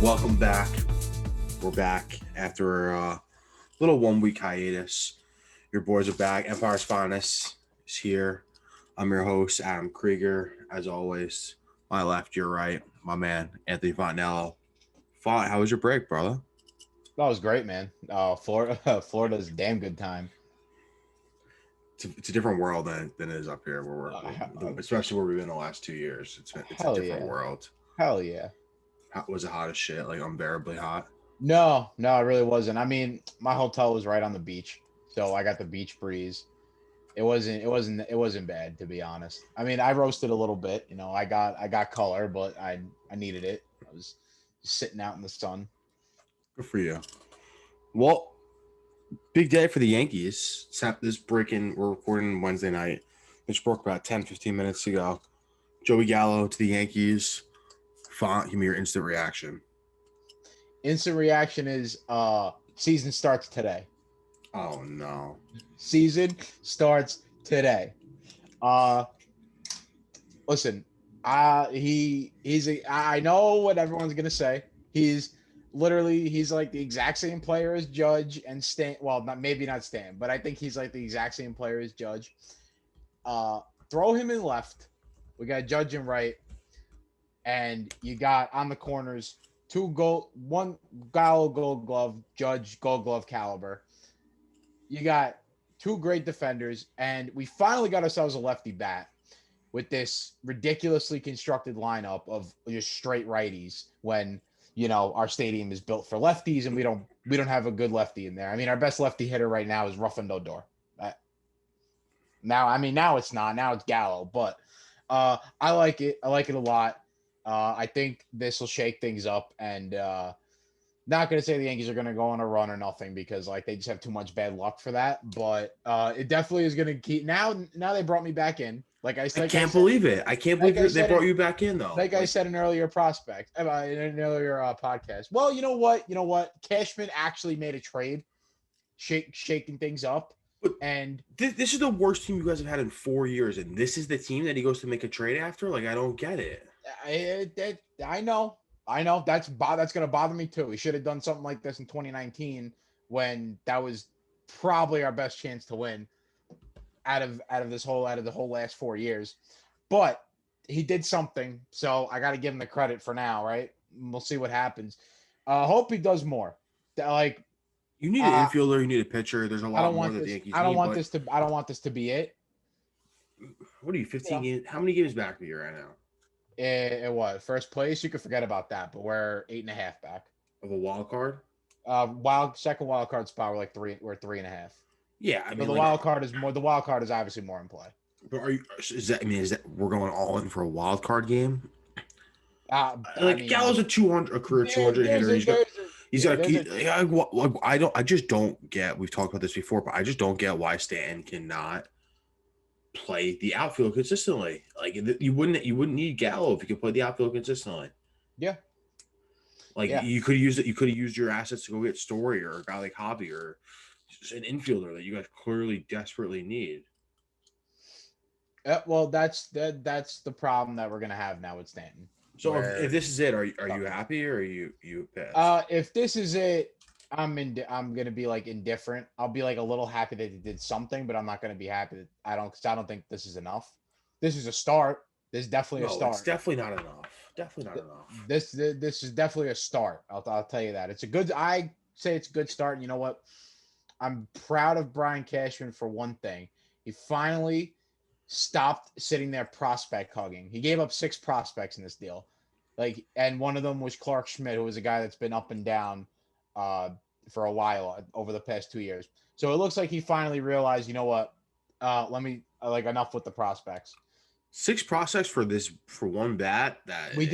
Welcome back. We're back after a little 1 week hiatus. Your boys are back. Empire's Finest is here. I'm your host, Adam Krieger. As always, my left, your right, my man, Anthony Fontanello. Font, how was your break, brother? That was great, man. Florida, Florida's a damn good time. It's a different world than it is up here, where especially where we've been the last 2 years. It's a Hell different yeah, world. hell yeah. Was it hot as shit? Like unbearably hot? No, it really wasn't. I mean, my hotel was right on the beach, so I got the beach breeze. It wasn't bad, to be honest. I mean, I roasted a little bit. I got color, but I needed it. I was sitting out in the sun. Good for you. Well, big day for the Yankees. This breaking, we're recording Wednesday night. This broke about 10, 15 minutes ago. Joey Gallo to the Yankees. Font, give me your instant reaction. Instant reaction is season starts today. Oh, no. Season starts today. Uh Listen, I know what everyone's gonna say. He's like the exact same player as Judge and Stan. Well, not Stan, but I think he's like the exact same player as Judge. Throw him in left. We got Judge in right, and you got on the corners one Gallo Gold Glove, Judge Gold Glove caliber. You got two great defenders, and we finally got ourselves a lefty bat with this ridiculously constructed lineup of just straight righties when our stadium is built for lefties and we don't have a good lefty in there. I mean, our best lefty hitter right now is Ruffin Odor. Now it's not. Now it's Gallo, but I like it. I like it a lot. I think this will shake things up, and not going to say the Yankees are going to go on a run or nothing because they just have too much bad luck for that. But it definitely is going to keep. Now they brought me back in. I can't believe it. I can't believe they brought you back in, though. Like I said in an earlier podcast. Well, you know what? Cashman actually made a trade, shaking things up. And this is the worst team you guys have had in 4 years, and this is the team that he goes to make a trade after. I don't get it. I know. That's going to bother me too. We should have done something like this in 2019 when that was probably our best chance to win out of the whole last 4 years. But he did something, so I got to give him the credit for now, right? We'll see what happens. Hope he does more. You need an infielder, you need a pitcher. There's a lot more that the Yankees need. I don't want this to be it. What are you, 15 games? How many games back are you right now? What? First place? You could forget about that, but we're 8.5 back. Of a wild card? Second wild card spot, we're 3.5. Yeah, I mean, the wild card is more. The wild card is obviously more in play. But is that we're going all in for a wild card game? Gallo's a career 200 hitter. I just don't get. We've talked about this before, but I just don't get why Stanton cannot play the outfield consistently. You wouldn't need Gallo if you could play the outfield consistently. Yeah. You could use it. You could have used your assets to go get Story or a guy like Hobby or an infielder that you guys clearly desperately need. Well, that's the problem that we're gonna have now with Stanton. So if this is it, are you happy or are you pissed? If this is it, I'm gonna be indifferent. I'll be a little happy that he did something, but I'm not gonna be happy that I don't think this is enough. This is a start. This is definitely a start. It's definitely not enough. Definitely not enough. This is definitely a start. I'll tell you that. It's a good. I say it's a good start. And you know what? I'm proud of Brian Cashman for one thing. He finally stopped sitting there prospect hugging. He gave up 6 prospects in this deal. And one of them was Clark Schmidt, who was a guy that's been up and down for a while over the past 2 years. So it looks like he finally realized, you know what? Let me enough with the prospects. 6 prospects for one bat. That we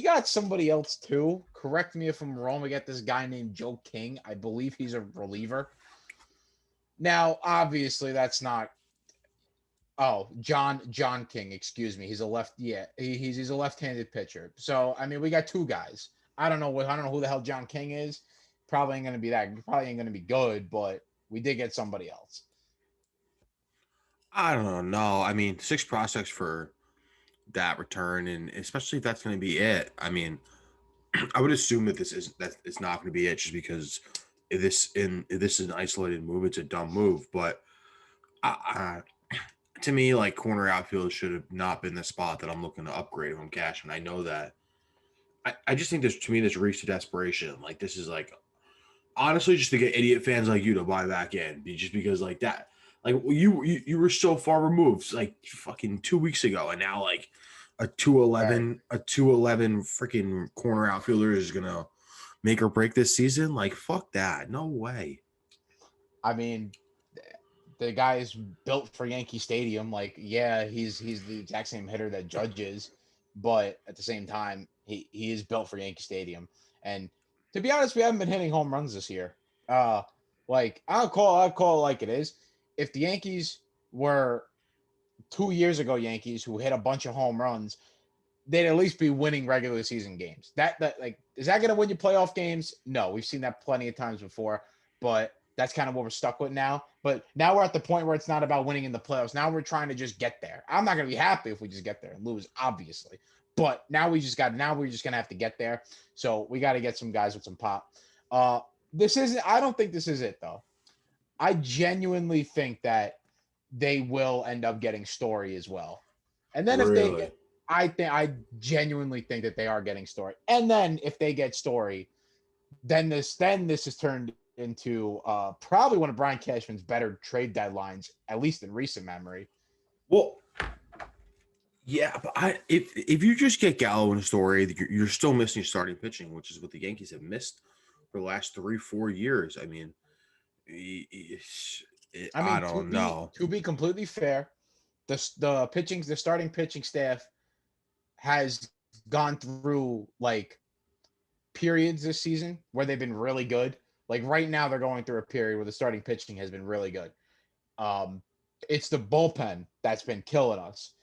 got somebody else too. Correct me if I'm wrong. We got this guy named Joe King. I believe he's a reliever. Now, obviously, that's not. Oh, John King. Excuse me. He's a left. Yeah, he's a left-handed pitcher. So I mean, we got 2 guys. I don't know who the hell John King is. Probably ain't gonna be that. Probably ain't gonna be good. But we did get somebody else. I don't know. I mean, 6 prospects for that return, and especially if that's going to be it. I mean, I would assume that it's not going to be it, just because if this is an isolated move, it's a dumb move. But to me, like, corner outfield should have not been the spot that I'm looking to upgrade if I'm cashing. I know that. I just think this, to me, this reeks to desperation. Like, this is like, honestly, just to get idiot fans like you to buy back in, just because, like, that, like, you were so far removed, like, fucking 2 weeks ago, and now, like, Right. a 211 freaking corner outfielder is gonna make or break this season. Like, fuck that, no way. I mean, the guy is built for Yankee Stadium. Like, yeah, he's the exact same hitter that Judge is, but at the same time, he is built for Yankee Stadium. And to be honest, we haven't been hitting home runs this year. Uh, like I'll call it like it is. If the Yankees were 2 years ago Yankees who hit a bunch of home runs, they'd at least be winning regular season games. That like, is that going to win you playoff games? No, we've seen that plenty of times before, but that's kind of what we're stuck with now. But now we're at the point where it's not about winning in the playoffs. Now we're trying to just get there. I'm not going to be happy if we just get there and lose, obviously. But now we're just going to have to get there. So we got to get some guys with some pop. This isn't, I don't think this is it though. I genuinely think that they will end up getting Story as well. And then if they Really? get, I genuinely think that they are getting Story. And then if they get Story, then this is turned into probably one of Brian Cashman's better trade deadlines, at least in recent memory. Well, yeah, but if you just get Gallo in a Story, you're still missing starting pitching, which is what the Yankees have missed for the last 3-4 years. I mean, I I mean, to don't be know. to be completely fair, the starting pitching staff has gone through like periods this season where they've been really good. Like right now, they're going through a period where the starting pitching has been really good. Um, it's the bullpen that's been killing us.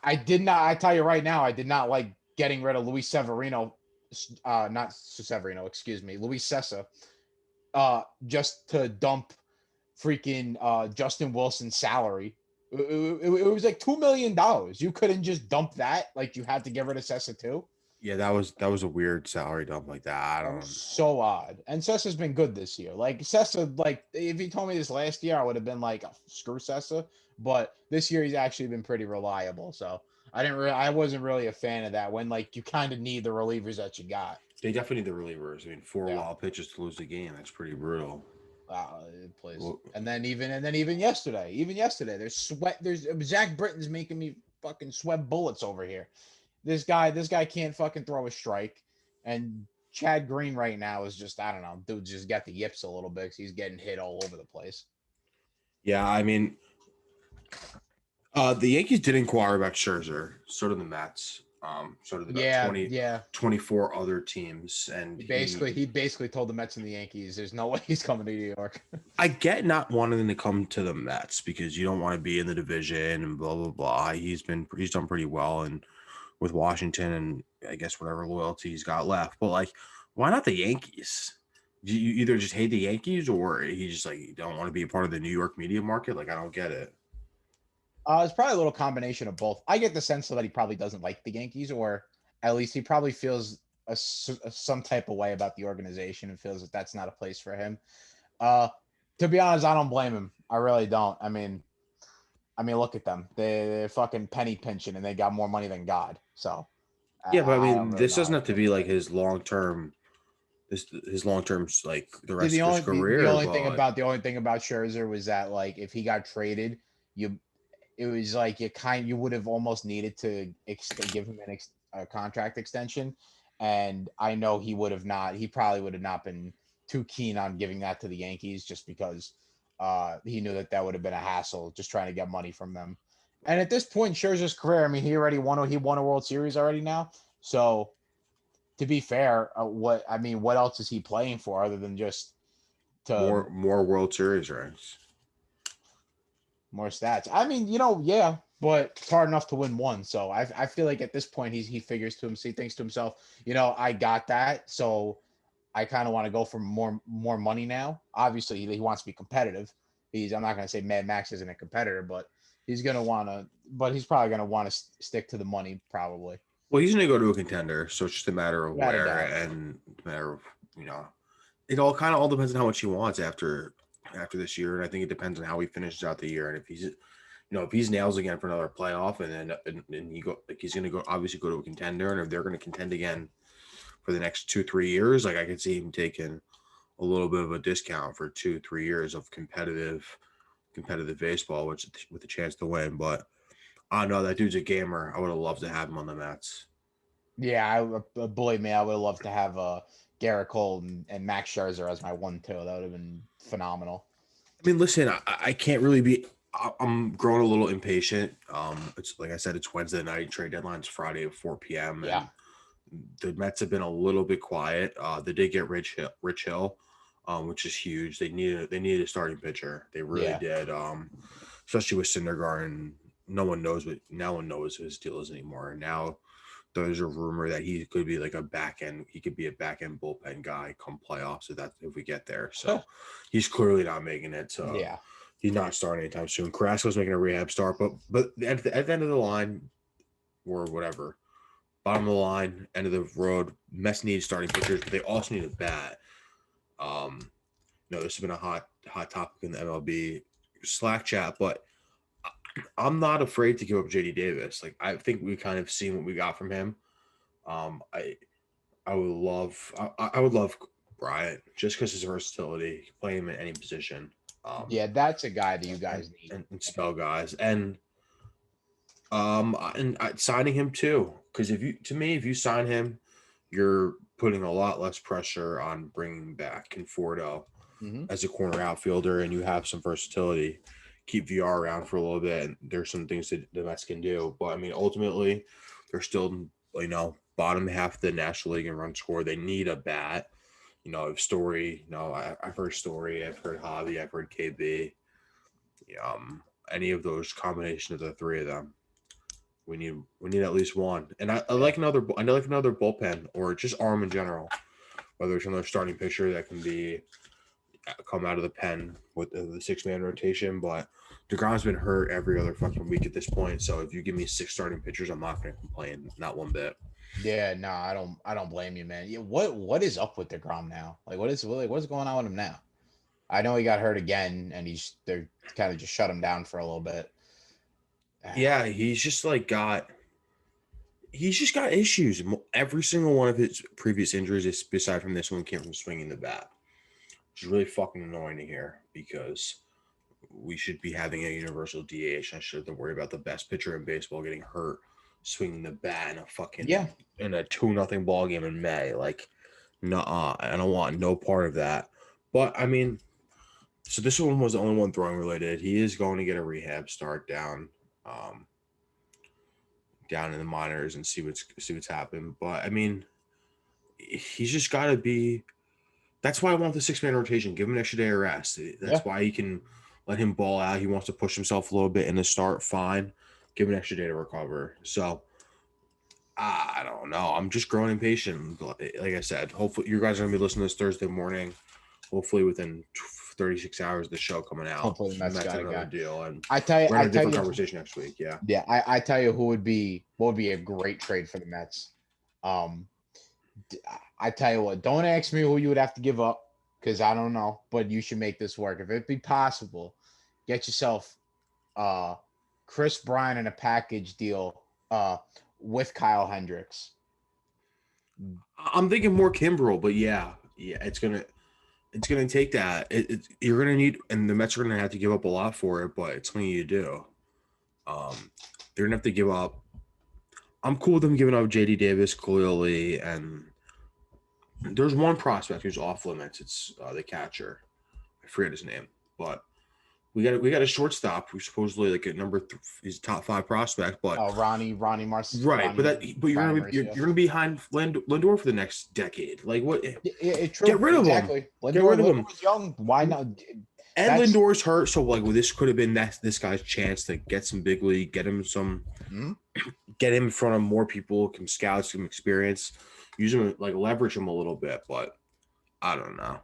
I tell you right now, I did not like getting rid of Luis Severino, not Severino, excuse me, Luis Sessa, just to dump freaking Justin Wilson's salary. It was like $2 million. You couldn't just dump that. Like you had to get rid of Sessa too. Yeah, that was a weird salary dump like that. I That was don't. so odd. And Sessa's been good this year. Like Sessa, like if you told me this last year, I would have been like, screw Sessa. But this year he's actually been pretty reliable. So I wasn't really a fan of that when like you kind of need the relievers that you got. They definitely need the relievers. I mean, four Yeah. wild pitches to lose the game. That's pretty brutal. Please. Well, And then even yesterday, there's Zach Britton's making me fucking sweat bullets over here. This guy can't fucking throw a strike. And Chad Green right now is just, I don't know, dude just got the yips a little bit because he's getting hit all over the place. yeah, I mean, the Yankees did inquire about Scherzer. So did the Mets. So did about Yeah, 20, yeah. 24 other teams. And He basically told the Mets and the Yankees there's no way he's coming to New York. I get not wanting to come to the Mets because you don't want to be in the division and blah blah blah. He's done pretty well and with Washington and I guess whatever loyalty he's got left. But like, why not the Yankees? You either just hate the Yankees or he just like you don't want to be a part of the New York media market. Like I don't get it. It's probably a little combination of both. I get the sense that he probably doesn't like the Yankees, or at least he probably feels some type of way about the organization and feels that that's not a place for him. Uh, to be honest, I don't blame him. I really don't. I mean, look at them. They're fucking penny pinching, and they got more money than God. So Yeah, but I I don't mean, really this know how doesn't to have to feel be about like it. his long term. This his long term like the The, rest the of his only the career. only thing But about the only thing about Scherzer was that like if he got traded, you it was like you would have almost needed to give him a contract extension, and I know he probably would have not been too keen on giving that to the Yankees just because he knew that would have been a hassle just trying to get money from them. And at this point, Scherzer's career, I mean, he won a World Series already now, so to be fair, what else is he playing for other than just to more World Series rings. more stats? I mean, yeah, but it's hard enough to win one. So I feel like at this point he figures to himself, he thinks to himself, I got that, so I kind of want to go for more money now. Obviously, he wants to be competitive. I'm not going to say Mad Max isn't a competitor, but he's probably going to want to stick to the money probably. Well, he's going to go to a contender, so it's just a matter of Without a where doubt. and a matter of, you know, it all kind of all depends on how much he wants after this year, and I think it depends on how he finishes out the year, and if he's, if he's nails again for another playoff, and then and he go like he's going to go obviously go to a contender, and if they're going to contend again for the next 2-3 years, like I could see him taking a little bit of a discount for 2-3 years of competitive baseball, which with a chance to win. But I don't know, that dude's a gamer. I would have loved to have him on the Mets. Yeah, believe me, I would have loved to have Garrett Cole and Max Scherzer as my 1-2. That would have been phenomenal. I mean, listen, I can't really be. I'm growing a little impatient. It's like I said, it's Wednesday night. Trade deadline's Friday at 4 p.m. Yeah. and the Mets have been a little bit quiet. They did get Rich Hill, which is huge. They needed a starting pitcher. They really did. Especially with Syndergaard. No one knows what his deal is anymore. Now there's a rumor that he could be like a back end. He could be a back end bullpen guy come playoffs if we get there. So he's clearly not making it. So Yeah. he's not starting anytime soon. Carrasco's making a rehab start, but at the end of the line or whatever, bottom of the line, end of the road, Mets need starting pitchers, but they also need a bat. This has been a hot topic in the MLB Slack chat, but I'm not afraid to give up JD Davis. Like I think we kind of seen what we got from him. I would love Bryant just because his versatility, play him in any position. Yeah, that's a guy that you guys need. And spell guys and signing him too, because if you sign him, you're putting a lot less pressure on bringing back Conforto as a corner outfielder, and you have some versatility. Keep VR around for a little bit, and there's some things that the Mets can do. But I mean, ultimately, they're still bottom half of the National League in run score. They need a bat. Story. I've heard Story. I've heard Javi. I've heard KB. Any of those combination of the three of them. We need at least one, and I like another bullpen or just arm in general. Whether it's another starting pitcher that can come out of the pen with the 6-man rotation, but DeGrom's been hurt every other fucking week at this point. So if you give me 6 starting pitchers, I'm not going to complain, not one bit. Yeah, no, I don't blame you, man. What is up with DeGrom now? Like, what's going on with him now? I know he got hurt again, and they're kind of just shut him down for a little bit. Yeah, he's just got issues. Every single one of his previous injuries, aside from this one, came from swinging the bat, which is really fucking annoying to hear because we should be having a universal DH. I shouldn't worry about the best pitcher in baseball getting hurt swinging the bat in a fucking in a 2-0 ball game in May. Like, nuh-uh. I don't want no part of that. But I mean, so this one was the only one throwing related. He is going to get a rehab start down in the minors and see what's happened. But I mean, he's just got to be. That's why I want the 6-man rotation. Give him an extra day of rest. That's why he can let him ball out. He wants to push himself a little bit in the start. Fine. Give him an extra day to recover. So I don't know. I'm just growing impatient. Like I said, hopefully you guys are gonna be listening to this Thursday morning. Hopefully within 36 hours of the show coming out. Hopefully that's another deal. And I tell you, we're having a different conversation next week. Yeah. Yeah, I tell you what would be a great trade for the Mets. I tell you what, don't ask me who you would have to give up because I don't know, but you should make this work. If it be possible, get yourself Chris Bryant in a package deal with Kyle Hendricks. I'm thinking more Kimbrel, but yeah, it's gonna take that. You're gonna need, and the Mets are gonna have to give up a lot for it, but it's something you do. They're gonna have to give up. I'm cool with them giving up JD Davis, Khalil Lee, and there's one prospect who's off limits. It's the catcher. I forget his name, but we got a shortstop who's supposedly like a number he's a top 5 prospect, but Ronnie Marcy. Right, but you're gonna be behind Lindor for the next decade. Like what? True. Get rid of him. Get rid of him. Young. Why not? And Lindor's hurt, so like this could have been this guy's chance to get some big league, get him get him in front of more people, some scouts, some experience, use him like leverage him a little bit. But I don't know.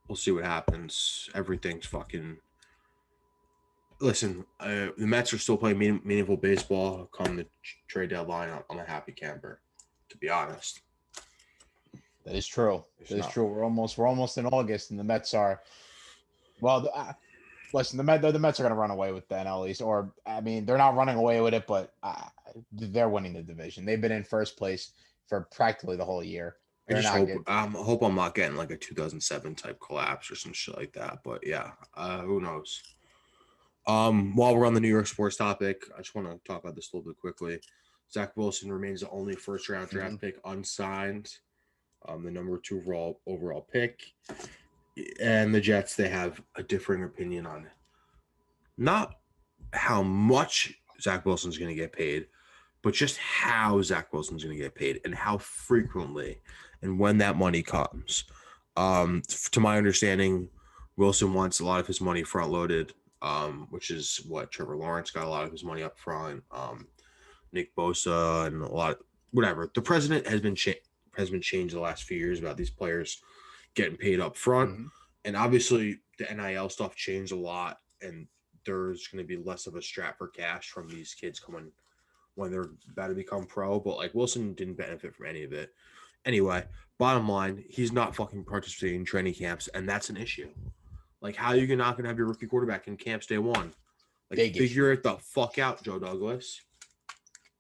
We'll see what happens. Everything's fucking. Listen, the Mets are still playing meaningful baseball. Come the trade deadline, I'm a happy camper. to be honest. That is true. That is true. We're almost in August, and the Mets are. Well, listen, the Mets are going to run away with the NL East, or I mean, they're not running away with it, but they're winning the division. They've been in first place for practically the whole year. I just hope hope I'm not getting like a 2007 type collapse or some shit like that. But yeah, who knows? While we're on the New York sports topic, I just want to talk about this a little bit quickly. Zack Wilson remains the only first-round draft pick unsigned, the number 2 overall pick, and the Jets, they have a differing opinion on not how much Zack Wilson's going to get paid, but just how Zack Wilson's going to get paid and how frequently and when that money comes. To my understanding, Wilson wants a lot of his money front-loaded, which is what Trevor Lawrence got a lot of his money up front. Nick Bosa and a lot, whatever. The president has been changed the last few years about these players getting paid up front, and obviously the NIL stuff changed a lot, and there's going to be less of a strap for cash from these kids coming when they're about to become pro. But like Wilson didn't benefit from any of it. Anyway, bottom line, he's not fucking participating in training camps, and that's an issue. Like, how are you not going to have your rookie quarterback in camps day one? Like, figure it the fuck out, Joe Douglas.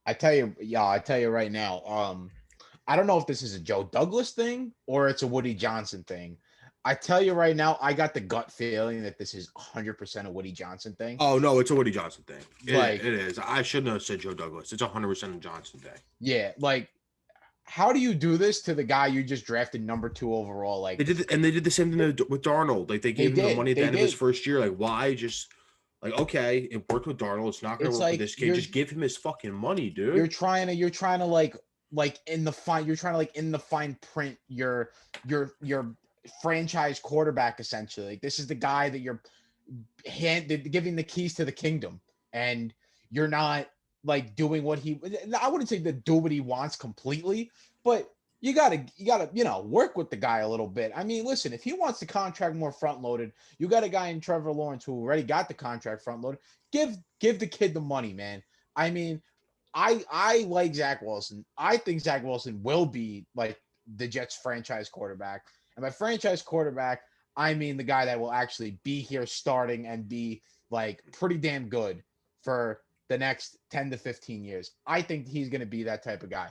I tell you right now, I don't know if this is a Joe Douglas thing or it's a Woody Johnson thing. I tell you right now, I got the gut feeling that this is 100% a Woody Johnson thing. Oh, no, it's a Woody Johnson thing. It is. I shouldn't have said Joe Douglas. It's 100% a Johnson thing. Yeah, like, how do you do this to the guy you just drafted number 2 overall? Like, they did the same thing with Darnold. Like, they gave him the money at the end of his first year. Like, why just like, okay, it worked with Darnold. It's not going to work with this kid. Just give him his fucking money, dude. You're trying to like in the fine print your franchise quarterback essentially. Like, this is the guy that you're giving the keys to the kingdom, and you're not like doing what I wouldn't say that do what he wants completely, but you gotta work with the guy a little bit. I mean, listen, if he wants the contract more front loaded, you got a guy in Trevor Lawrence who already got the contract front loaded. Give the kid the money, man. I mean, I like Zack Wilson. I think Zack Wilson will be like the Jets franchise quarterback. And by franchise quarterback, I mean the guy that will actually be here starting and be like pretty damn good for the next 10 to 15 years. I think he's going to be that type of guy.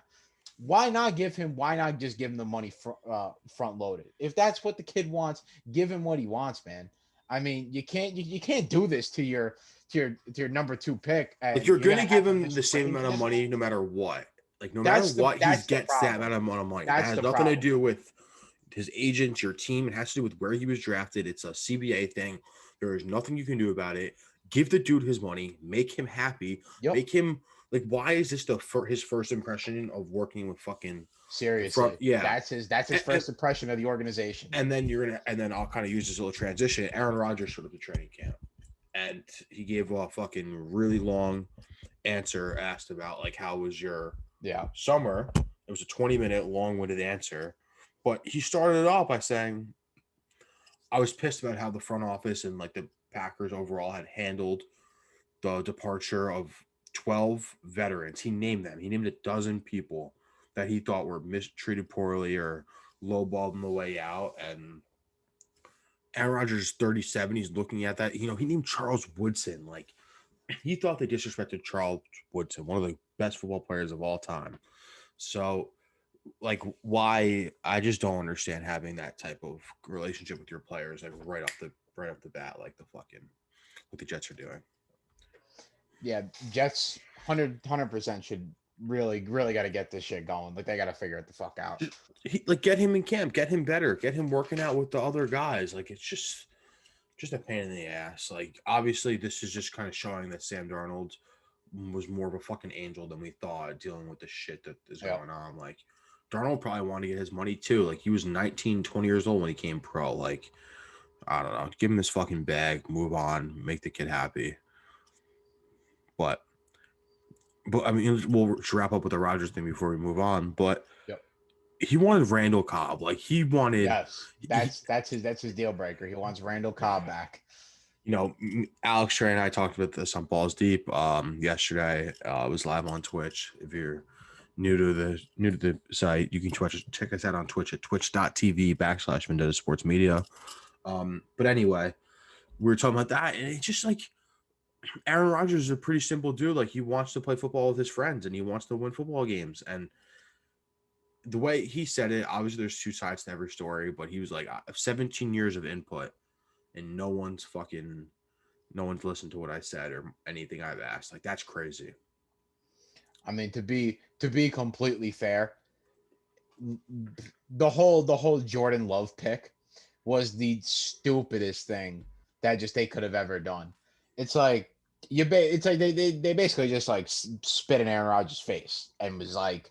Why not just give him the money front loaded? If that's what the kid wants, give him what he wants, man. I mean, you can't do this to your number 2 pick. Like, you're going to give him the same amount of money no matter what. Like, no matter what, he gets that amount of money. That has nothing to do with his agent, your team. It has to do with where he was drafted. It's a CBA thing. There is nothing you can do about it. Give the dude his money. Make him happy. Yep. Make him like. Why is this his first impression of working with fucking? Seriously, yeah. That's his first impression of the organization. And then I'll kind of use this little transition. Aaron Rodgers showed up to training camp, and he gave a fucking really long answer asked about like how was your summer. It was a 20-minute long-winded answer, but he started it off by saying, "I was pissed about how the front office and like the Packers overall had handled the departure of 12 veterans." He named them. He named 12 people that he thought were mistreated poorly or lowballed on the way out. And Aaron Rodgers is 37. He's looking at that. You know, he named Charles Woodson. Like, he thought they disrespected Charles Woodson, one of the best football players of all time. So, like, why? I just don't understand having that type of relationship with your players, like right off the bat, like what the Jets are doing. Yeah, Jets 100% should really got to get this shit going. Like, they got to figure it the fuck out. Get him in camp, get him better, get him working out with the other guys. Like, it's just a pain in the ass. Like, obviously, this is just kind of showing that Sam Darnold was more of a fucking angel than we thought, dealing with the shit that is going on. Like, Darnold probably wanted to get his money too. Like, he was 19, 20 years old when he came pro. Like, I don't know. Give him his fucking bag, move on, make the kid happy. But I mean, we'll wrap up with the Rodgers thing before we move on. But he wanted Randall Cobb. Like, he wanted. Yes, that's his deal breaker. He wants Randall Cobb back. You know, Alex Trey and I talked about this on Balls Deep yesterday. It was live on Twitch. If you're new to the site, you can check us out on Twitch at twitch.tv/Vendetta Sports Media. But anyway, we were talking about that, and it's just like Aaron Rodgers is a pretty simple dude. Like, he wants to play football with his friends, and he wants to win football games. And the way he said it, obviously there's two sides to every story, but he was like, I have 17 years of input, and no one's listened to what I said or anything I've asked. Like, that's crazy. I mean, to be completely fair, the whole Jordan Love pick was the stupidest thing that just they could have ever done. It's like it's like they basically just like spit in Aaron Rodgers' face and was like,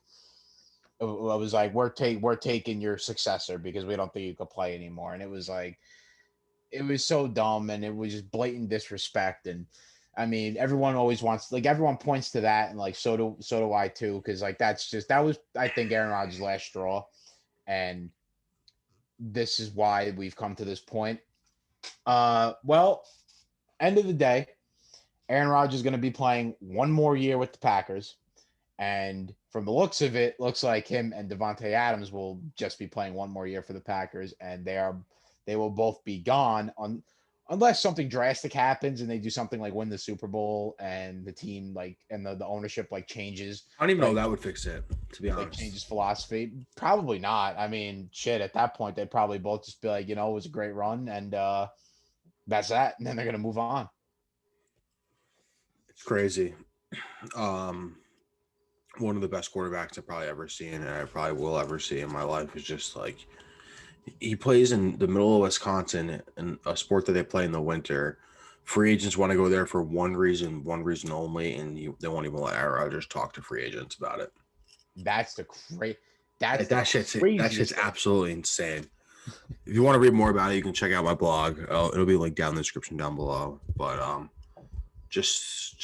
it was like, we're taking your successor because we don't think you could play anymore. And it was like, it was so dumb, and it was just blatant disrespect. And I mean, everyone always wants, like, everyone points to that, and like so do I too, because like that was, I think, Aaron Rodgers' last straw, and this is why we've come to this point. Well, end of the day, Aaron Rodgers is going to be playing one more year with the Packers. And from the looks of it, looks like him and Devontae Adams will just be playing one more year for the Packers, and they will both be gone unless something drastic happens and they do something like win the Super Bowl and the team, like, and the ownership like changes. I don't even like, know that would fix it, to be like honest. changes philosophy. Probably not. I mean, shit, at that point they'd probably both just be like, it was a great run, and that's that. And then they're gonna move on. It's crazy. One of the best quarterbacks I've probably ever seen, and I probably will ever see in my life, is just like, he plays in the middle of Wisconsin in a sport that they play in the winter. Free agents want to go there for one reason only, and they won't even let Aaron Rodgers talk to free agents about it. That's the crazy. That's that shit's absolutely insane. If you want to read more about it, you can check out my blog. It'll be linked down in the description down below. But just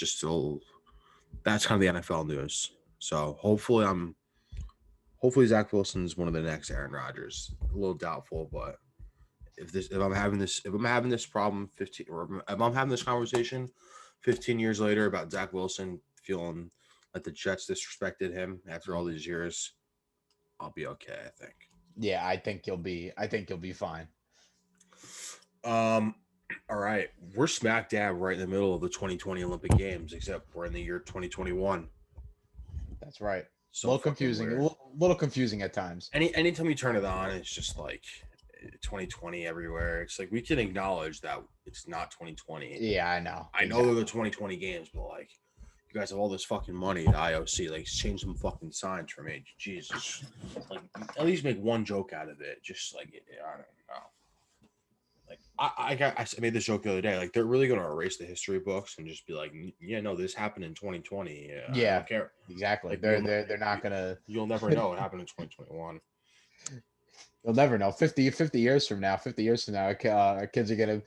that's kind of the NFL news. So hopefully Zack Wilson is one of the next Aaron Rodgers. A little doubtful, but if I'm having this problem 15, or if I'm having this conversation 15 years later about Zack Wilson feeling like the Jets disrespected him after all these years, I'll be okay, I think. Yeah, I think you'll be fine. All right, we're smack dab right in the middle of the 2020 Olympic Games, except we're in the year 2021. That's right. So a little confusing. A little confusing at times. Anytime you turn it on, it's just like 2020 everywhere. It's like, we can acknowledge that it's not 2020. Yeah, I know. I know they're the 2020 games, but like, you guys have all this fucking money at IOC. Like, change some fucking signs for me. Jesus. Like, at least make one joke out of it. Just like, I don't know. Like, I made this joke the other day. Like, they're really going to erase the history books and just be like, yeah, no, this happened in 2020. Yeah, I don't care. Exactly. Like, they're not gonna. You'll never know what happened in 2021. You'll never know. 50 years from now, kids are gonna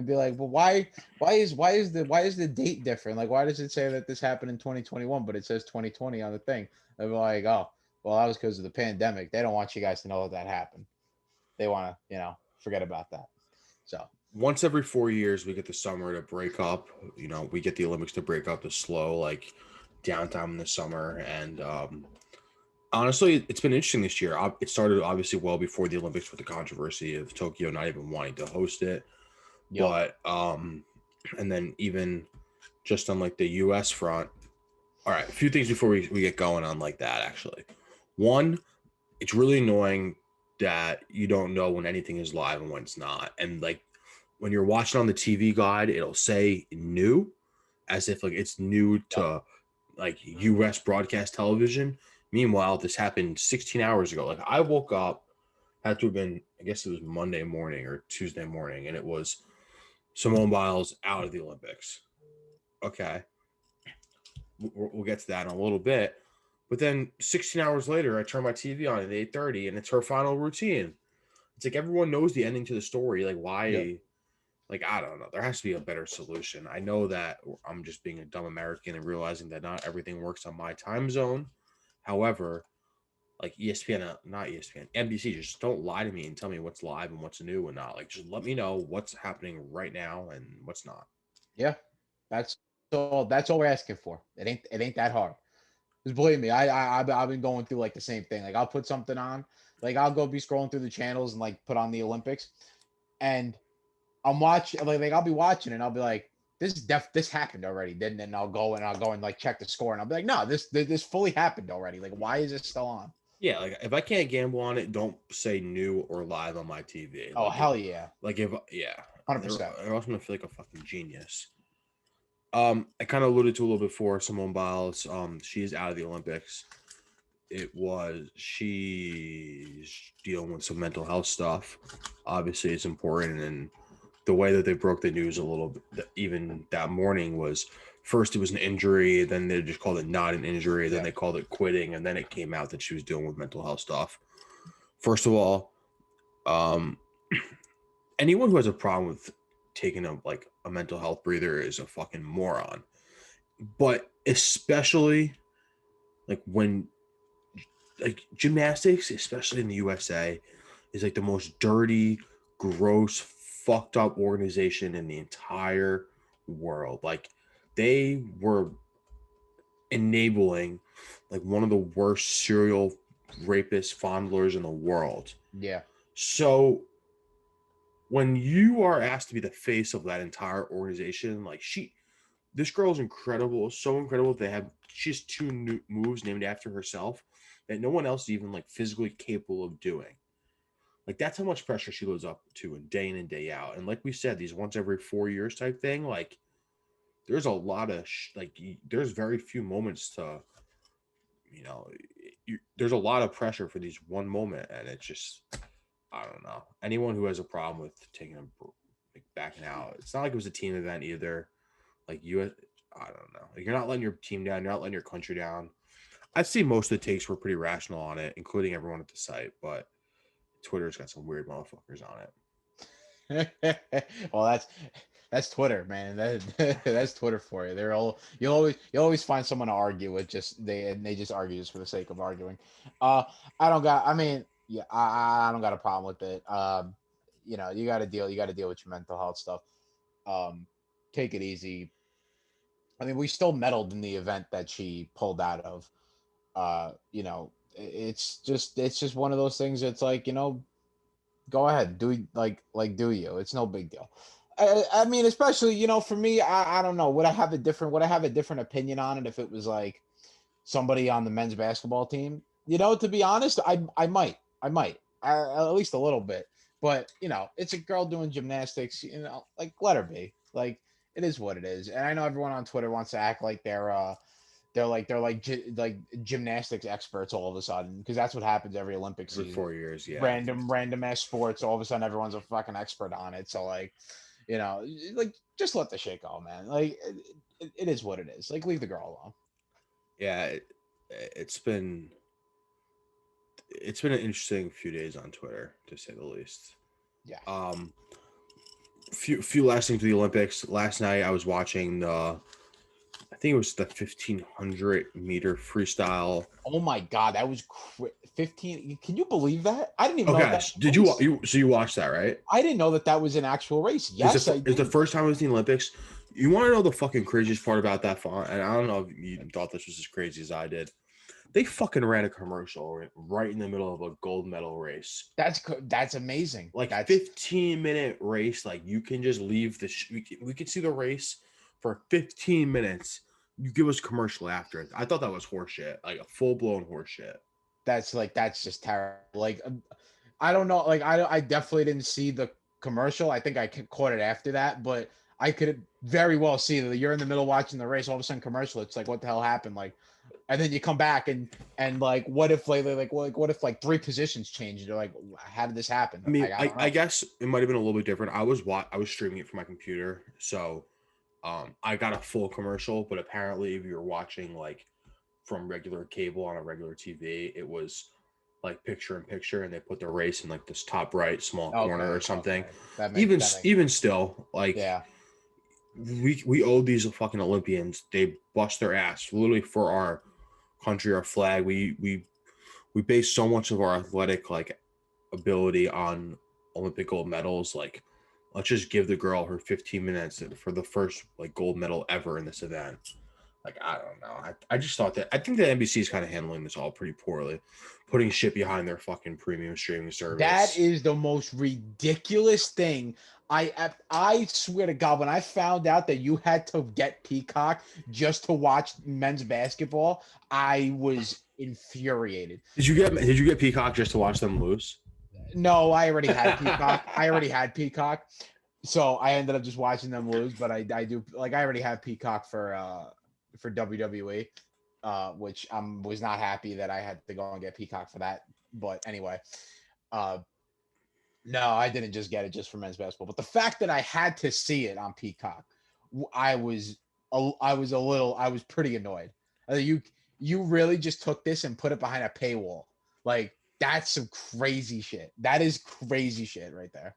be like, well, why is the date different? Like, why does it say that this happened in 2021, but it says 2020 on the thing? They're like, oh, well, that was because of the pandemic. They don't want you guys to know that happened. They want to, forget about that. So once every 4 years, we get the summer to break up. We get the Olympics to break up the slow, like, downtime in the summer. And honestly, it's been interesting this year. It started obviously well before the Olympics with the controversy of Tokyo not even wanting to host it. Yep. But and then even just on like the US front. All right, a few things before we get going on like that, actually. One, it's really annoying that you don't know when anything is live and when it's not. And like, when you're watching on the TV guide, it'll say new, as if like it's new to like US broadcast television. Meanwhile, this happened 16 hours ago. Like, I woke up, had to have been, I guess it was Monday morning or Tuesday morning, and it was Simone Biles out of the Olympics. Okay. We'll get to that in a little bit. But then 16 hours later, I turn my TV on at 8:30, and it's her final routine. It's like, everyone knows the ending to the story. Like, why? Yep. Like, I don't know. There has to be a better solution. I know that I'm just being a dumb American and realizing that not everything works on my time zone. However, like not ESPN, NBC, just don't lie to me and tell me what's live and what's new and not. Like, just let me know what's happening right now and what's not. Yeah, that's all we're asking for. It ain't that hard. Because believe me, I've been going through like the same thing. Like I'll put something on, like I'll go be scrolling through the channels and like put on the Olympics, and I'm watching like I'll be watching and I'll be like, this happened already, didn't it? And I'll go and like check the score and I'll be like, no, this fully happened already. Like, why is it still on? Yeah, like if I can't gamble on it, don't say new or live on my TV. Oh hell yeah, Yeah, 100%. they're also gonna feel like a fucking genius. I kind of alluded to a little bit before Simone Biles. She is out of the Olympics. She's dealing with some mental health stuff. Obviously, it's important, and the way that they broke the news a little bit, even that morning, was first it was an injury, then they just called it not an injury, then they called it quitting, and then it came out that she was dealing with mental health stuff. First of all, anyone who has a problem with taking a mental health breather is a fucking moron. But especially like when like gymnastics, especially in the USA, is like the most dirty, gross, fucked up organization in the entire world. Like they were enabling like one of the worst serial rapist fondlers in the world. Yeah. So when you are asked to be the face of that entire organization, like this girl is incredible, so incredible. She has two new moves named after herself that no one else is even like physically capable of doing. Like that's how much pressure she lives up to in and day out. And like we said, these once every 4 years type thing, like there's a lot of there's very few moments to, there's a lot of pressure for these one moment, and it's just I don't know. Anyone who has a problem with taking backing out, it's not like it was a team event either. Like I don't know. Like you're not letting your team down. You're not letting your country down. I'd say most of the takes were pretty rational on it, including everyone at the site. But Twitter's got some weird motherfuckers on it. Well, that's Twitter, man. That's Twitter for you. You'll always find someone to argue with. They just argue just for the sake of arguing. I don't got. I mean, yeah, I don't got a problem with it. You got to deal with your mental health stuff. Take it easy. I mean, we still medaled in the event that she pulled out of. It's just one of those things. It's like, go ahead, do you? It's no big deal. I mean, especially, for me, I don't know. Would I have a different opinion on it if it was like somebody on the men's basketball team? To be honest, I might, at least a little bit. But it's a girl doing gymnastics. Like let her be. Like it is what it is. And I know everyone on Twitter wants to act like they're gymnastics experts all of a sudden, because that's what happens every Olympic season. 4 years, yeah. Random ass sports. All of a sudden, everyone's a fucking expert on it. So just let the shit go, man. Like it is what it is. Like leave the girl alone. Yeah, it's been an interesting few days on Twitter, to say the least. Yeah. Few last things to the Olympics. Last night I was watching I think it was the 1500 meter freestyle. Oh my god, that was 15. Can you believe that? I didn't even know that. Did you watch that, right? I didn't know that was an actual race. Yes, it's the first time it was the Olympics. You want to know the fucking craziest part about that font? And I don't know if you thought this was as crazy as I did. They fucking ran a commercial right in the middle of a gold medal race. That's amazing. Like 15-minute race. Like you can just leave we can see the race for 15 minutes. You give us a commercial after it. I thought that was horseshit, like a full-blown horseshit. That's just terrible. Like, I don't know. Like, I definitely didn't see the commercial. I think I caught it after that, but I could very well see that you're in the middle watching the race. All of a sudden, commercial. It's like, what the hell happened? Like, and then you come back and like, what if what if like 3 positions changed? You're like, how did this happen? I mean, I guess it might have been a little bit different. I was streaming it from my computer, so I got a full commercial. But apparently, if you're watching like from regular cable on a regular TV, it was like picture in picture, and they put the race in like this top right small corner or something. Okay. Even still, like yeah, we owe these fucking Olympians. They bust their ass literally for our country, our flag. We base so much of our athletic like ability on Olympic gold medals. Like, let's just give the girl her 15 minutes for the first like gold medal ever in this event. Like, I don't know. I just thought that I think the NBC is kind of handling this all pretty poorly, putting shit behind their fucking premium streaming That service. is the most ridiculous thing. I swear to God, when I found out that you had to get Peacock just to watch men's basketball, I was infuriated. Did you get Peacock just to watch them lose? No, I already had Peacock. So I ended up just watching them lose. But I do like I already have Peacock for WWE, which I was not happy that I had to go and get Peacock for that. But anyway, uh, no, I didn't just get it just for men's basketball. But the fact that I had to see it on Peacock, I was I was pretty annoyed. You really just took this and put it behind a paywall. Like that's some crazy shit. That is crazy shit right there.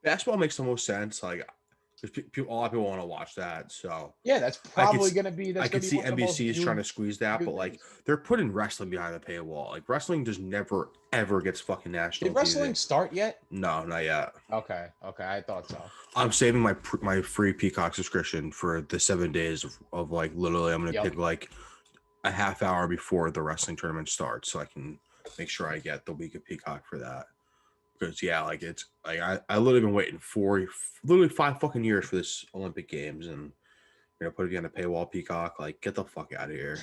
Basketball makes the most sense. Like, a lot of people want to watch that, so Yeah, that's I could probably gonna be I that's gonna could be see one of the most NBC is trying to squeeze that, but viewed like things. they're putting wrestling behind the paywall. Like wrestling just never ever gets fucking Did national wrestling TV. start yet? No, not yet. Okay, I thought so. I'm saving my free Peacock subscription for the 7 days of like literally I'm gonna Yep. pick like a half hour before the wrestling tournament starts so I can make sure I get the week of Peacock for that. Because yeah, like it's like I literally been waiting for literally 5 fucking years for this Olympic Games and you're gonna put it on a paywall Peacock, like get the fuck out of here.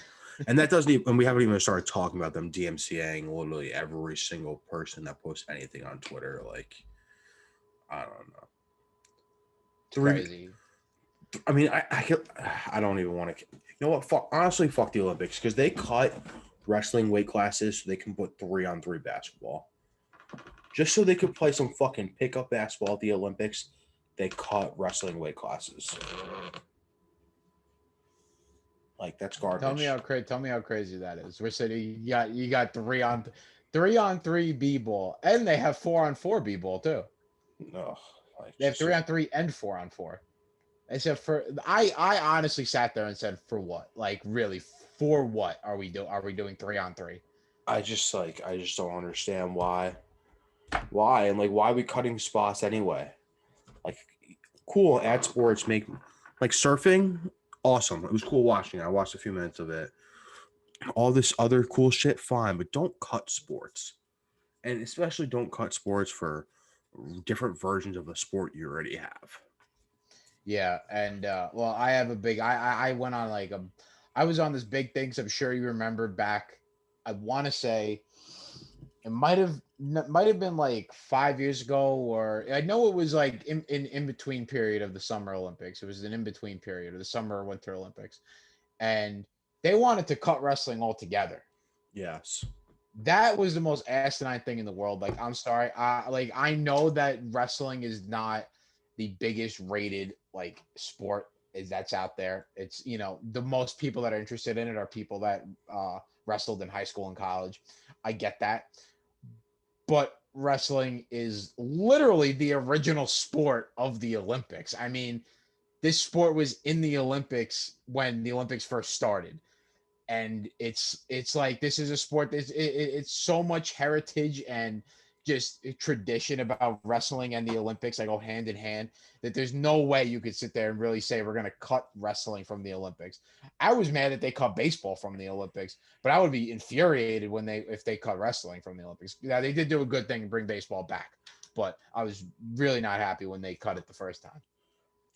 And that doesn't even and we haven't even started talking about them DMCAing literally every single person that posts anything on Twitter. Like I don't know. It's The re- crazy. I mean, I don't even want to. You know what? Honestly, fuck the Olympics because they cut wrestling weight classes so they can put 3-on-3 basketball. Just so they could play some fucking pickup basketball at the Olympics, they cut wrestling weight classes. Like that's garbage. Tell me how crazy that is. We're saying you got three on three b ball, and they have 4-on-4 b ball too. No, like They have 3-on-3 and 4-on-4. I said for I honestly sat there and said for what? Like really for what are we doing 3-on-3? I just don't understand why and like why are we cutting spots anyway? Like cool ad sports make like surfing awesome. It was cool watching. I watched a few minutes of it. All this other cool shit, fine, but don't cut sports, and especially don't cut sports for different versions of a sport you already have. Yeah, and well, I have a big. I went on like a. I was on this big thing. So I'm sure you remember back. I want to say it might have been like 5 years ago, or I know it was like in between period of the Summer Olympics. It was an in between period of the Summer or Winter Olympics, and they wanted to cut wrestling altogether. Yes. That was the most asinine thing in the world. Like, I'm sorry. I know that wrestling is not the biggest rated like sport is that's out there. It's the most people that are interested in it are people that wrestled in high school and college. I get that, but wrestling is literally the original sport of the Olympics. I mean, this sport was in the Olympics when the Olympics first started, and it's like this is a sport that's it's so much heritage and just tradition about wrestling and the Olympics. I go hand in hand that there's no way you could sit there and really say we're going to cut wrestling from the Olympics. I was mad that they cut baseball from the Olympics, but I would be infuriated if they cut wrestling from the Olympics. Yeah, they did do a good thing and bring baseball back, but I was really not happy when they cut it the first time.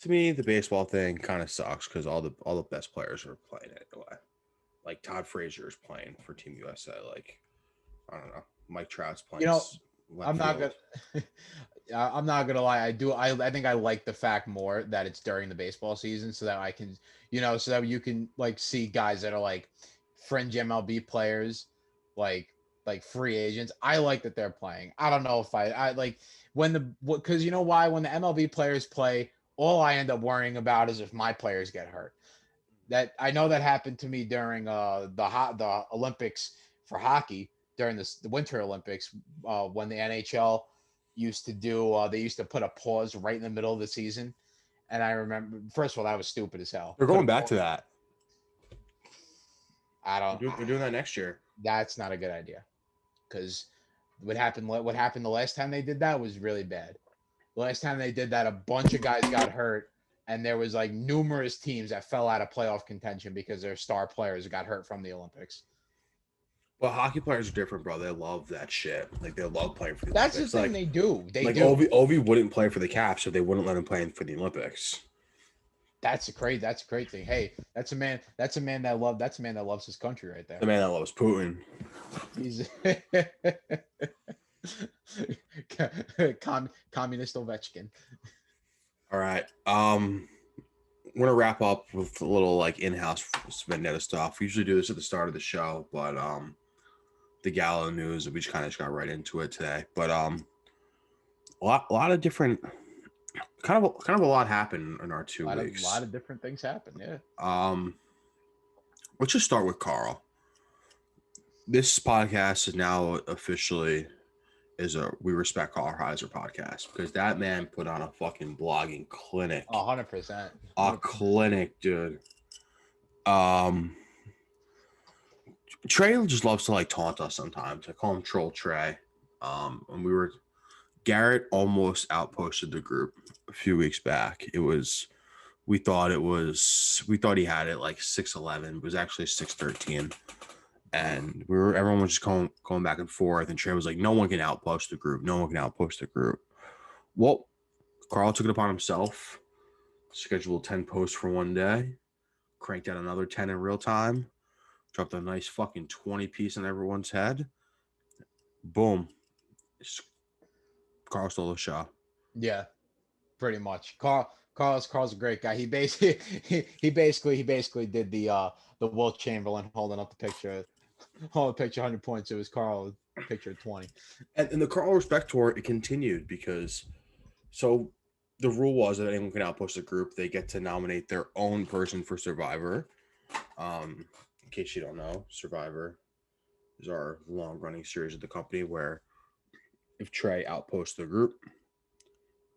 To me, the baseball thing kind of sucks because all the best players are playing it away. Like Todd Frazier is playing for Team USA. Like I don't know, Mike Trout's You playing know, left I'm not field. gonna. I'm not gonna lie. I think I like the fact more that it's during the baseball season, so that I can, so that you can like see guys that are like fringe MLB players, like free agents. I like that they're playing. I don't know if I like because you know why when the MLB players play, all I end up worrying about is if my players get hurt. That I know that happened to me during the Olympics for hockey during the Winter Olympics when the NHL used to do they used to put a pause right in the middle of the season, and I remember first of all that was stupid as hell. They're going back to that. I don't. They're doing that next year. That's not a good idea because what happened the last time they did that was really bad. The last time they did that, a bunch of guys got hurt and there was like numerous teams that fell out of playoff contention because their star players got hurt from the Olympics. Well, hockey players are different, bro. They love that shit. Like they love playing for the That's the Olympics. thing they do. They Like do. Ovi wouldn't play for the Caps, so they wouldn't let him play for the Olympics. That's a great thing. Hey, that's a man that loves his country right there. The man that loves Putin. He's communist Ovechkin. All right. We're gonna wrap up with a little like in-house Vendetta stuff. We usually do this at the start of the show, but the Gallo news, we just kind of got right into it today. But a lot of different kind of a lot happened in our 2 weeks. A lot of different things happen. Yeah. Let's just start with Carl. This podcast is now officially We Respect Carl Heiser podcast, because that man put on a fucking blogging clinic. 100%. A clinic, dude. Trey just loves to like taunt us sometimes. I call him Troll Trey. And Garrett almost outposted the group a few weeks back. We thought he had it like 6'11", it was actually 6'13". And everyone was just going back and forth, and Trey was like, no one can outpost the group. No one can outpost the group. Well, Carl took it upon himself, scheduled 10 posts for one day, cranked out another 10 in real time, dropped a nice fucking 20 piece on everyone's head. Boom. Carl stole the show. Yeah, pretty much. Carl's a great guy. He basically did the Wilt Chamberlain holding up the picture 100 points. It was Carl picture 20. And the Carl Respect Tour, it continued because the rule was that anyone can outpost a group. They get to nominate their own person for Survivor. In case you don't know, Survivor is our long-running series of the company where if Trey outposts the group,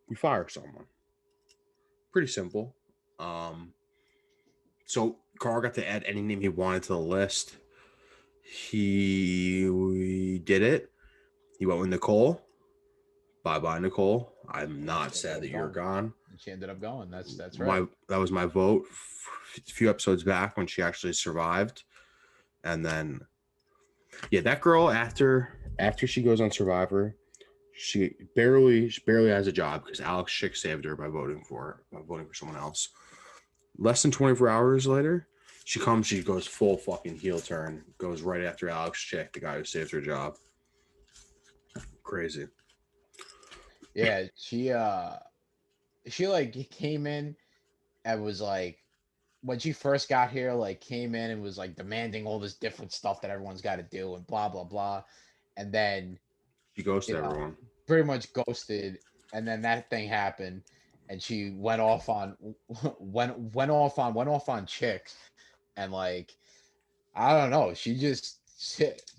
we fire someone. Pretty simple. So Carl got to add any name he wanted to the list. We did it. He went with Nicole. Bye-bye, Nicole. I'm not sad that you're gone. She ended up going. That's right. That was my vote a few episodes back when she actually survived. And then, yeah, that girl, after she goes on Survivor, she barely has a job because Alex Schick saved her by voting for someone else. Less than 24 hours later, she goes full fucking heel turn, goes right after Alex Schick, the guy who saved her job. Crazy. Yeah, she like came in and was like, when she first got here, like came in and was like demanding all this different stuff that everyone's got to do and blah blah blah, and then she ghosted everyone. Pretty much ghosted, and then that thing happened, and she went off on chicks, and like, I don't know, she just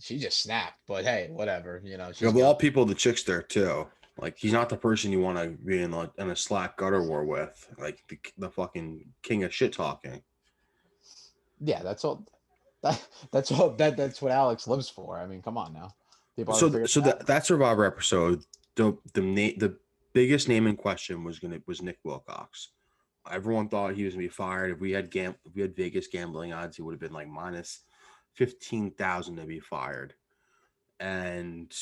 snapped. But hey, whatever, you know. Of all people, the chick's there too. Like, he's not the person you want to be in a slack gutter war with. Like the fucking king of shit talking. Yeah, that's all. That's what Alex lives for. I mean, come on now. That Survivor episode, the biggest name in question was Nick Wilcox. Everyone thought he was gonna be fired. If we had Vegas gambling odds, he would have been like minus 15,000 to be fired. And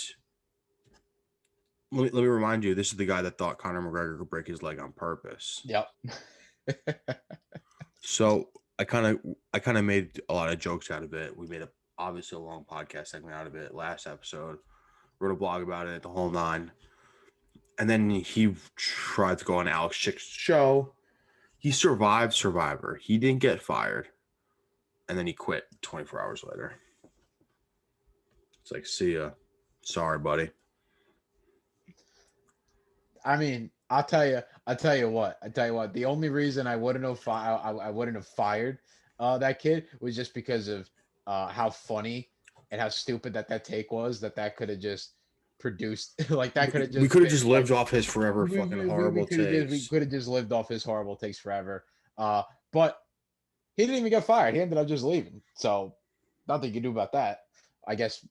let me remind you, this is the guy that thought Conor McGregor could break his leg on purpose. Yep. So I kind of made a lot of jokes out of it. We made obviously a long podcast segment out of it last episode. Wrote a blog about it, the whole nine. And then he tried to go on Alex Schick's show. He survived Survivor. He didn't get fired. And then he quit 24 hours later. It's like, see ya. Sorry, buddy. I mean, I'll tell you what. The only reason I wouldn't have fired that kid was just because of how funny and how stupid that take was. That could have just produced like that could have just. We could have just lived off his forever fucking horrible takes. We could have just lived off his horrible takes forever. But he didn't even get fired. He ended up just leaving. So nothing you can do about that. I guess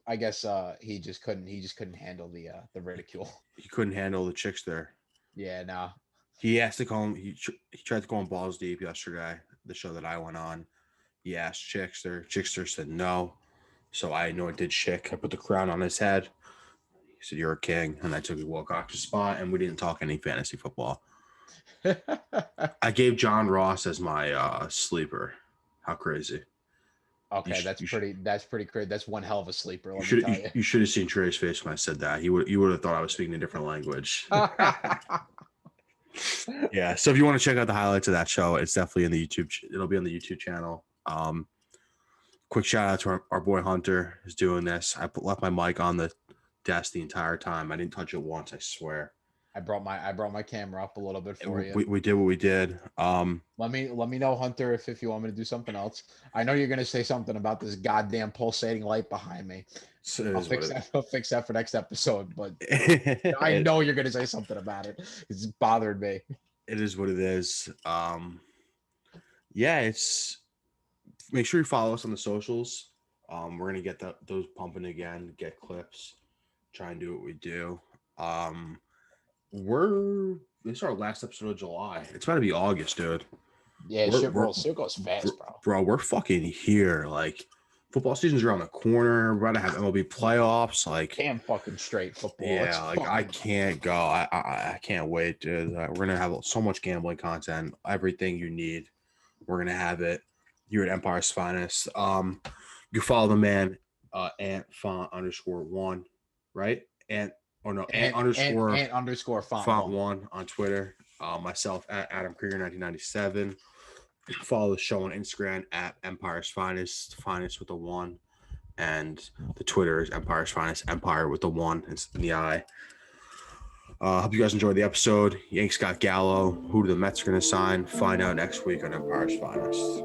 he just couldn't handle the ridicule. He couldn't handle the chicks there. Yeah, no. He asked to call him. He tried to call him balls deep yesterday. The show that I went on. He asked Chickster. Chickster said no. So I anointed Chick. I put the crown on his head. He said, "You're a king," and I took Wilcox's spot, and we didn't talk any fantasy football. I gave John Ross as my sleeper. How crazy! Okay, that's pretty crazy. That's one hell of a sleeper. Let You me tell you. you should have seen Trey's face when I said that. You would have thought I was speaking a different language. Yeah. So if you want to check out the highlights of that show, it's definitely in the YouTube. It'll be on the YouTube channel. Quick shout out to our boy Hunter who's doing this. I left my mic on the desk the entire time. I didn't touch it once. I swear. I brought my camera up a little bit for you. We did what we did. Let me know, Hunter, if you want me to do something else. I know you're gonna say something about this goddamn pulsating light behind me. I'll fix that for next episode. But I know you're gonna say something about it. It's bothered me. It is what it is. Yeah, it's. Make sure you follow us on the socials. We're gonna get those pumping again. Get clips. Try and do what we do. This is our last episode of July. It's about to be August, dude. Yeah, shit goes fast, bro. Bro, we're fucking here. Like, football season's around the corner. We're about to have MLB playoffs. Like, damn fucking straight football. Yeah, I can't go. I can't wait, dude. We're gonna have so much gambling content. Everything you need, we're gonna have it here at Empire's Finest. You follow the man, @font_1, right? Ant underscore font one on Twitter. Myself at Adam Krieger 1997. Follow the show on Instagram at Empire's Finest with a 1, and the Twitter is Empire's Finest, Empire with the 1 in the eye. Hope you guys enjoyed the episode. Yanks got Gallo. Who the Mets are going to sign? Find out next week on Empire's Finest.